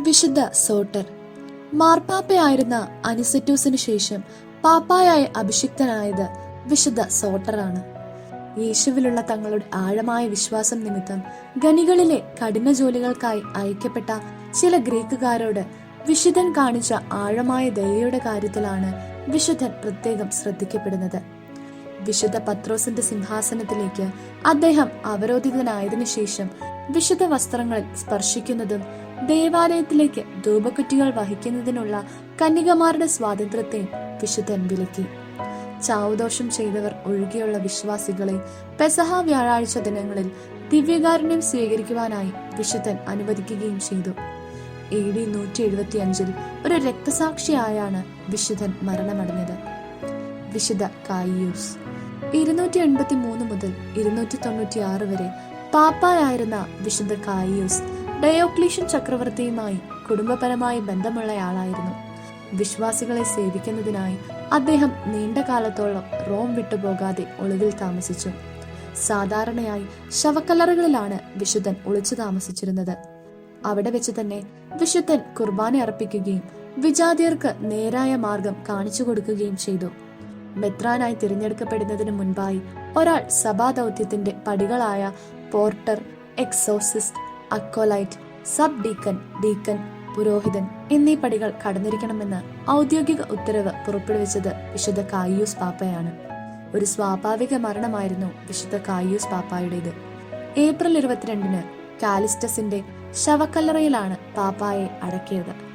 വിശുദ്ധ സോട്ടർ മാർപ്പാപ്പയായിരുന്ന അനിസെറ്റൂസിന് ശേഷം പാപ്പായായി അഭിഷിക്തനായത് വിശുദ്ധ സോട്ടറാണ്. യേശുവിലുള്ള തങ്ങളുടെ ആഴമായ വിശ്വാസം നിമിത്തം ഖനികളിലെ കഠിന ജോലികൾക്കായി അയക്കപ്പെട്ട ചില ഗ്രീക്കുകാരോട് വിശുദ്ധൻ കാണിച്ച ആഴമായ ദയയുടെ കാര്യത്തിലാണ് വിശുദ്ധൻ പ്രത്യേകം ശ്രദ്ധിക്കപ്പെടുന്നത്. വിശുദ്ധ പത്രോസിന്റെ സിംഹാസനത്തിലേക്ക് അദ്ദേഹം അവരോധിതനായതിനു ശേഷം വിശുദ്ധ വസ്ത്രങ്ങളിൽ സ്പർശിക്കുന്നതും ദേവാലയത്തിലേക്ക് ധൂപക്കുറ്റികൾ വഹിക്കുന്നതിനുള്ള കന്യകമാരുടെ സ്വാതന്ത്ര്യത്തെയും വിശുദ്ധൻ വിലക്കി. ചാവുദോഷം ചെയ്തവർ ഒഴികെയുള്ള വിശ്വാസികളെ പെസഹ വ്യാഴാഴ്ച ദിനങ്ങളിൽ ദിവ്യകാരുണ്യം സ്വീകരിക്കുവാനായി വിശുദ്ധൻ അനുവദിക്കുകയും ചെയ്തു. AD 175 ഒരു രക്തസാക്ഷിയായാണ് വിശുദ്ധൻ മരണമടഞ്ഞത്. വിശുദ്ധ കായിയൂസ് 283 മുതൽ 296 വരെ പാപ്പായായിരുന്ന വിശുദ്ധ കായിയൂസ് ഡയോക്ലീഷ്യൻ ചക്രവർത്തിയുമായി കുടുംബപരമായി ബന്ധമുള്ളയാളായിരുന്നു. വിശ്വാസികളെ സേവിക്കുന്നതിനായി അദ്ദേഹം നീണ്ട കാലത്തോളം റോം വിട്ടുപോകാതെ ഒളിവിൽ താമസിച്ചു. സാധാരണയായി ശവക്കല്ലറകളിലാണ് വിശുദ്ധൻ ഒളിച്ചു താമസിച്ചിരുന്നത്. അവിടെ വെച്ച് തന്നെ വിശുദ്ധൻ കുർബാന അർപ്പിക്കുകയും വിജാതിയർക്ക് നേരായ മാർഗം കാണിച്ചു കൊടുക്കുകയും ചെയ്തു. മെത്രാനായി തിരഞ്ഞെടുക്കപ്പെടുന്നതിന് മുൻപായി ഒരാൾ സഭാദൗത്യത്തിന്റെ പടികളായ porter, exorcist, acolyte, sub deacon, deacon, പുരോഹിതൻ എന്നീ പടികൾ കടന്നിരിക്കണമെന്ന് ഔദ്യോഗിക ഉത്തരവ് പുറപ്പെടുവിച്ചത് വിശുദ്ധ കായിയൂസ് പാപ്പയാണ്. ഒരു സ്വാഭാവിക മരണമായിരുന്നു വിശുദ്ധ കായിയൂസ് പാപ്പായുടേത്. ഏപ്രിൽ 22 കാലിസ്റ്റസിന്റെ ശവക്കല്ലറയിലാണ് പാപ്പായെ അടക്കിയത്.